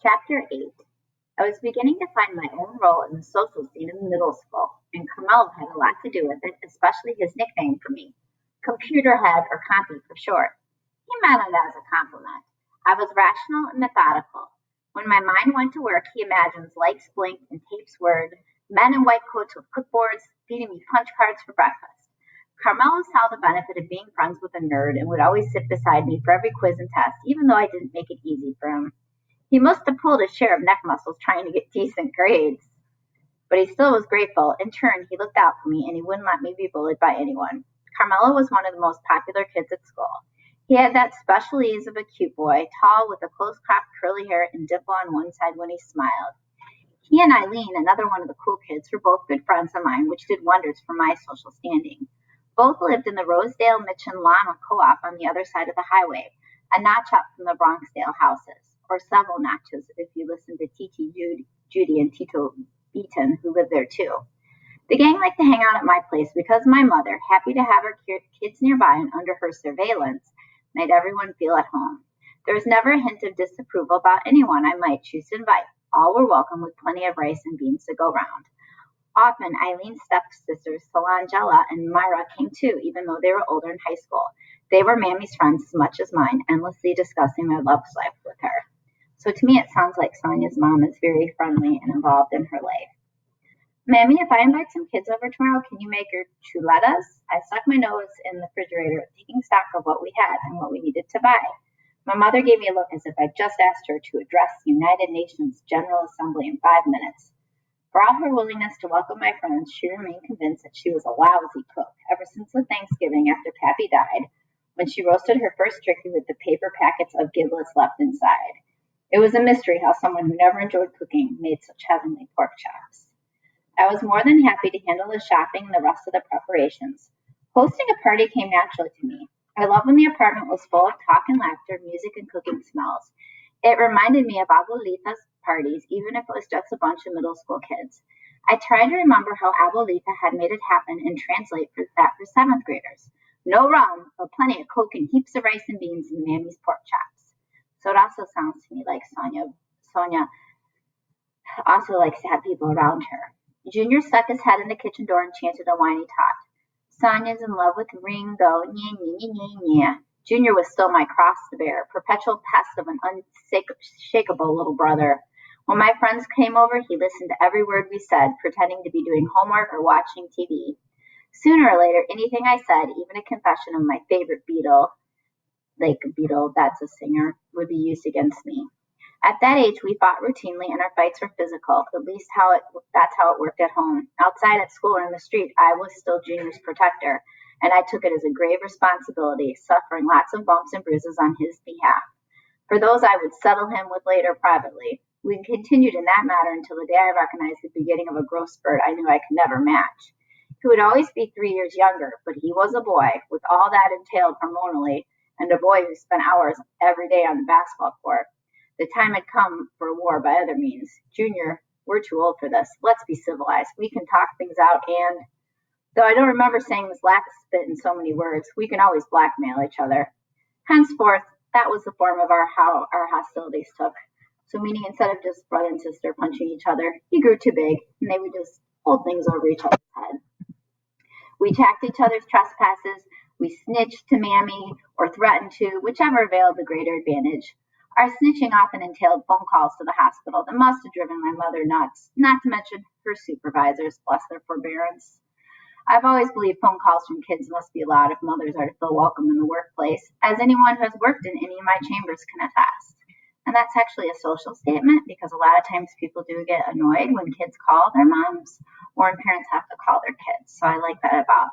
Chapter 8. I was beginning to find my own role in the social scene in middle school, and Carmel had a lot to do with it, especially his nickname for me, Computer Head or Compy for short. He meant it as a compliment. I was rational and methodical. When my mind went to work, he imagines lights blinked and tapes whirred, men in white coats with clipboards feeding me punch cards for breakfast. Carmelo saw the benefit of being friends with a nerd and would always sit beside me for every quiz and test, even though I didn't make it easy for him. He must have pulled his share of neck muscles trying to get decent grades. But he still was grateful. In turn, he looked out for me and he wouldn't let me be bullied by anyone. Carmelo was one of the most popular kids at school. He had that special ease of a cute boy, tall with a close-cropped curly hair and dimple on one side when he smiled. He and Eileen, another one of the cool kids, were both good friends of mine, which did wonders for my social standing. Both lived in the Rosedale Mitchin Llama Co-op on the other side of the highway, a notch up from the Bronxdale houses, or several notches if you listen to Titi Judy and Tito Beaton, who lived there too. The gang liked to hang out at my place because my mother, happy to have her kids nearby and under her surveillance, made everyone feel at home. There was never a hint of disapproval about anyone I might choose to invite. All were welcome with plenty of rice and beans to go round. Often, Eileen's stepsisters, Solangela and Myra, came too, even though they were older in high school. They were Mammy's friends as much as mine, endlessly discussing their love life with her. So to me, it sounds like Sonia's mom is very friendly and involved in her life. Mammy, if I invite some kids over tomorrow, can you make your chuletas? I stuck my nose in the refrigerator, taking stock of what we had and what we needed to buy. My mother gave me a look as if I'd just asked her to address the United Nations General Assembly in 5 minutes. For all her willingness to welcome my friends, she remained convinced that she was a lousy cook ever since the Thanksgiving after Pappy died, when she roasted her first turkey with the paper packets of giblets left inside. It was a mystery how someone who never enjoyed cooking made such heavenly pork chops. I was more than happy to handle the shopping and the rest of the preparations. Hosting a party came naturally to me. I loved when the apartment was full of talk and laughter, music and cooking smells. It reminded me of Abuelita's parties, even if it was just a bunch of middle school kids. I tried to remember how Abuelita had made it happen and translate that for 7th graders. No rum, but plenty of Coke and heaps of rice and beans and Mammy's pork chops. So it also sounds to me like Sonia also likes to have people around her. Junior stuck his head in the kitchen door and chanted a whiny tot. Sonia's in love with Ringo, nye, nye, nye, nye, nye. Junior was still my cross to bear, perpetual pest of an unshakable little brother. When my friends came over, he listened to every word we said, pretending to be doing homework or watching TV. Sooner or later, anything I said, even a confession of my favorite Beatle, like Beatle, that's a singer, would be used against me. At that age, we fought routinely, and our fights were physical. At least that's how it worked at home. Outside at school or in the street, I was still Junior's protector, and I took it as a grave responsibility, suffering lots of bumps and bruises on his behalf. For those I would settle him with later privately. We continued in that matter until the day I recognized the beginning of a growth spurt I knew I could never match. He would always be 3 years younger, but he was a boy, with all that entailed hormonally, and a boy who spent hours every day on the basketball court. The time had come for war by other means. Junior, we're too old for this. Let's be civilized. We can talk things out and, though I don't remember saying this lack of spit in so many words, we can always blackmail each other. Henceforth, that was the form of how our hostilities took. So meaning instead of just brother and sister punching each other, he grew too big, and they would just hold things over each other's head. We attacked each other's trespasses. We snitched to Mammy or threatened to, whichever availed the greater advantage. Our snitching often entailed phone calls to the hospital that must have driven my mother nuts, not to mention her supervisors, bless their forbearance. I've always believed phone calls from kids must be allowed if mothers are to feel welcome in the workplace, as anyone who has worked in any of my chambers can attest. And that's actually a social statement because a lot of times people do get annoyed when kids call their moms or when parents have to call their kids. So I like that about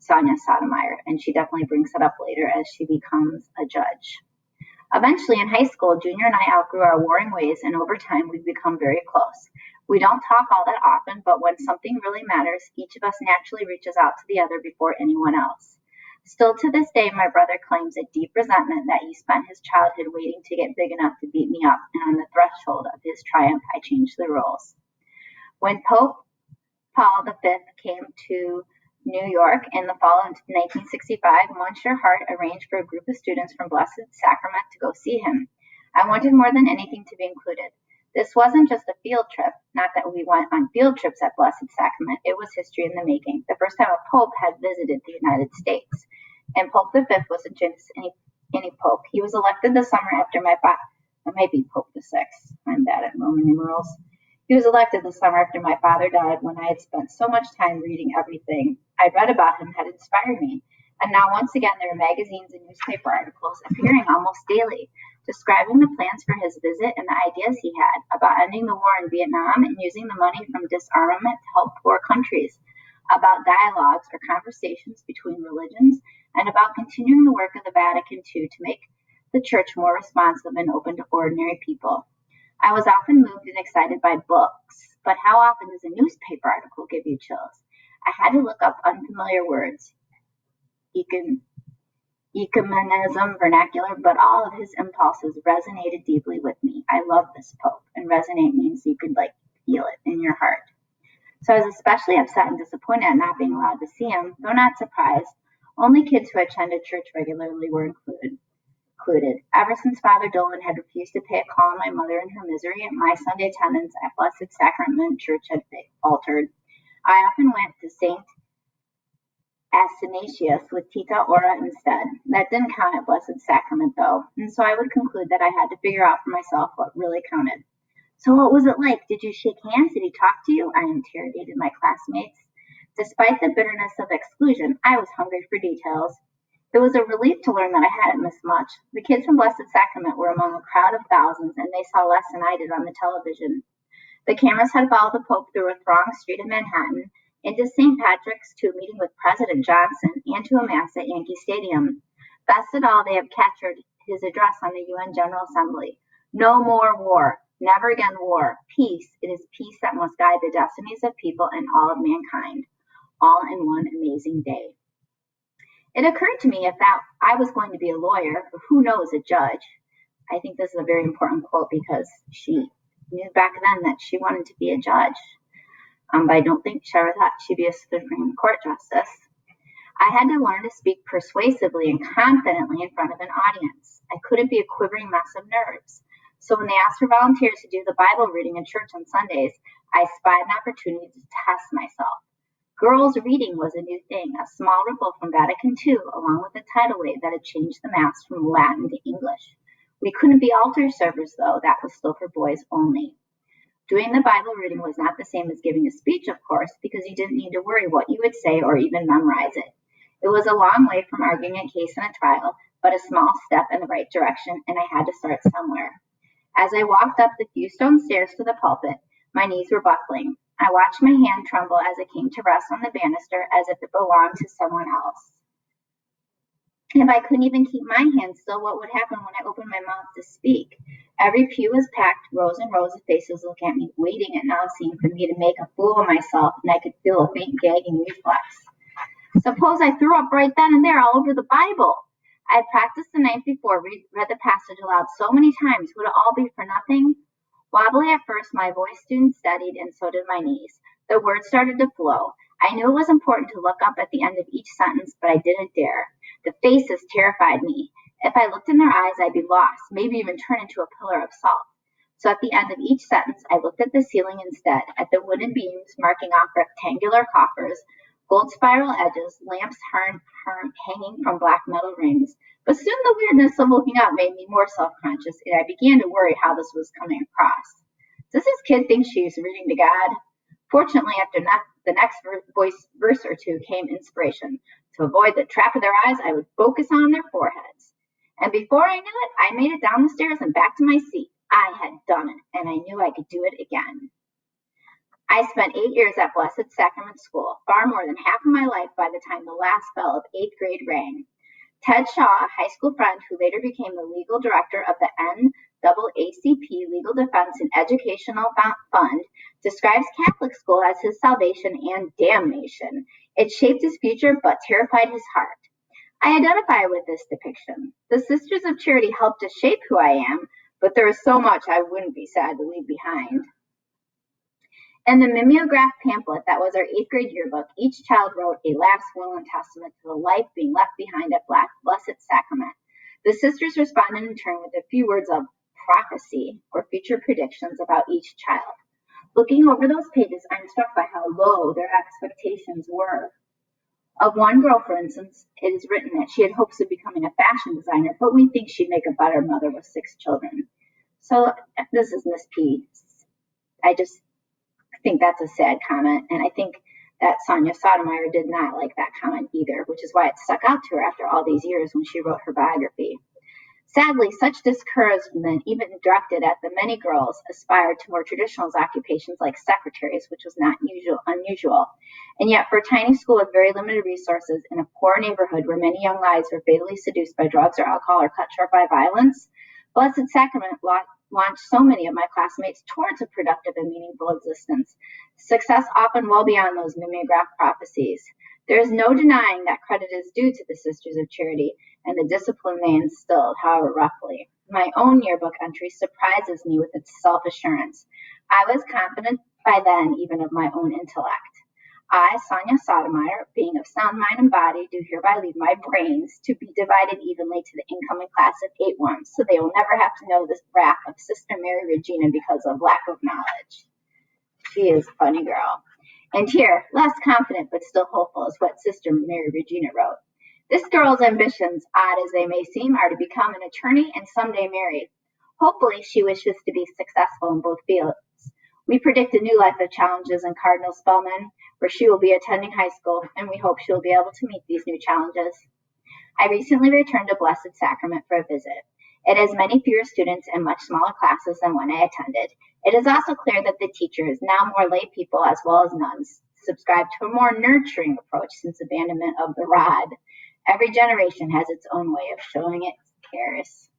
Sonia Sotomayor, and she definitely brings that up later as she becomes a judge. Eventually, in high school, Junior and I outgrew our warring ways, and over time, we've become very close. We don't talk all that often, but when something really matters, each of us naturally reaches out to the other before anyone else. Still to this day, my brother claims a deep resentment that he spent his childhood waiting to get big enough to beat me up, and on the threshold of his triumph, I changed the rules. When Pope Paul V came to New York in the fall of 1965, Monsieur Hart arranged for a group of students from Blessed Sacrament to go see him. I wanted more than anything to be included. This wasn't just a field trip, not that we went on field trips at Blessed Sacrament, it was history in the making. The first time a pope had visited the United States. And Pope V wasn't just any pope. He was elected the summer after my father. It might be Pope VI. I'm bad at Roman numerals. He was elected the summer after my father died, when I had spent so much time reading everything I'd read about him had inspired me. And now once again there were magazines and newspaper articles appearing almost daily, describing the plans for his visit and the ideas he had about ending the war in Vietnam and using the money from disarmament to help poor countries, about dialogues or conversations between religions, and about continuing the work of the Vatican II to make the church more responsive and open to ordinary people. I was often moved and excited by books, but how often does a newspaper article give you chills? I had to look up unfamiliar words, ecumenism, vernacular, but all of his impulses resonated deeply with me. I love this Pope, and resonate means you could feel it in your heart. So I was especially upset and disappointed at not being allowed to see him, though not surprised. Only kids who attended church regularly were included. Ever since Father Dolan had refused to pay a call on my mother in her misery, and my Sunday attendance at Blessed Sacrament Church had altered, I often went to St. Athanasius with Tita Ora instead. That didn't count at Blessed Sacrament, though, and so I would conclude that I had to figure out for myself what really counted. So what was it like? Did you shake hands? Did he talk to you? I interrogated my classmates. Despite the bitterness of exclusion, I was hungry for details. It was a relief to learn that I hadn't missed much. The kids from Blessed Sacrament were among a crowd of thousands, and they saw less than I did on the television. The cameras had followed the Pope through a thronged street in Manhattan, into St. Patrick's, to a meeting with President Johnson, and to a mass at Yankee Stadium. Best of all, they have captured his address on the UN General Assembly. No more war. Never again war. Peace. It is peace that must guide the destinies of people and all of mankind. All in one amazing day. It occurred to me if that I was going to be a lawyer, or who knows, a judge. I think this is a very important quote because she knew back then that she wanted to be a judge. But I don't think she ever thought she'd be a Supreme Court justice. I had to learn to speak persuasively and confidently in front of an audience. I couldn't be a quivering mess of nerves. So when they asked for volunteers to do the Bible reading in church on Sundays, I spied an opportunity to test myself. Girls reading was a new thing, a small ripple from Vatican II, along with a tidal wave that had changed the Mass from Latin to English. We couldn't be altar servers, though. That was still for boys only. Doing the Bible reading was not the same as giving a speech, of course, because you didn't need to worry what you would say or even memorize it. It was a long way from arguing a case in a trial, but a small step in the right direction, and I had to start somewhere. As I walked up the few stone stairs to the pulpit, my knees were buckling. I watched my hand tremble as it came to rest on the banister as if it belonged to someone else. If I couldn't even keep my hand still, what would happen when I opened my mouth to speak? Every pew was packed, rows and rows of faces looking at me, waiting at now seemed for me to make a fool of myself, and I could feel a faint gagging reflex. Suppose I threw up right then and there all over the Bible. I had practiced the night before, read the passage aloud so many times. Would it all be for nothing? Wobbly at first, my voice soon steadied, and so did my knees. The words started to flow. I knew it was important to look up at the end of each sentence, but I didn't dare. The faces terrified me. If I looked in their eyes, I'd be lost, maybe even turn into a pillar of salt. So at the end of each sentence, I looked at the ceiling instead, at the wooden beams marking off rectangular coffers, gold spiral edges, lamps hanging from black metal rings. But soon the weirdness of looking up made me more self-conscious, and I began to worry how this was coming across. Does this kid think she's reading to God? Fortunately, after the next verse or two came inspiration. To avoid the trap of their eyes, I would focus on their foreheads. And before I knew it, I made it down the stairs and back to my seat. I had done it, and I knew I could do it again. I spent 8 years at Blessed Sacrament School, far more than half of my life by the time the last bell of 8th grade rang. Ted Shaw, a high school friend who later became the legal director of the NAACP Legal Defense and Educational Fund, describes Catholic school as his salvation and damnation. It shaped his future but terrified his heart. I identify with this depiction. The Sisters of Charity helped to shape who I am, but there is so much I wouldn't be sad to leave behind. In the mimeograph pamphlet that was our 8th grade yearbook, each child wrote a last will and testament to the life being left behind at Blessed Sacrament. The sisters responded in turn with a few words of prophecy or future predictions about each child. Looking over those pages, I'm struck by how low their expectations were. Of one girl, for instance, it is written that she had hopes of becoming a fashion designer, but we think she'd make a better mother with 6 children. So this is Miss P. I just think that's a sad comment, and I think that Sonia Sotomayor did not like that comment either, which is why it stuck out to her after all these years when she wrote her biography. Sadly, such discouragement, even directed at the many girls, aspired to more traditional occupations like secretaries, which was not unusual. And yet, for a tiny school with very limited resources in a poor neighborhood where many young lives were fatally seduced by drugs or alcohol or cut short by violence, Blessed Sacrament launched so many of my classmates towards a productive and meaningful existence. Success often well beyond those mimeographed prophecies. There is no denying that credit is due to the Sisters of Charity and the discipline they instilled, however roughly. My own yearbook entry surprises me with its self-assurance. I was confident by then even of my own intellect. I, Sonia Sotomayor, being of sound mind and body, do hereby leave my brains to be divided evenly to the incoming class of 8-1, so they will never have to know the wrath of Sister Mary Regina because of lack of knowledge. She is a funny girl. And here, less confident but still hopeful, is what Sister Mary Regina wrote. This girl's ambitions, odd as they may seem, are to become an attorney and someday married. Hopefully, she wishes to be successful in both fields. We predict a new life of challenges in Cardinal Spellman, where she will be attending high school, and we hope she will be able to meet these new challenges. I recently returned to Blessed Sacrament for a visit. It has many fewer students and much smaller classes than when I attended. It is also clear that the teachers, now more lay people as well as nuns, subscribe to a more nurturing approach since abandonment of the rod. Every generation has its own way of showing its cares.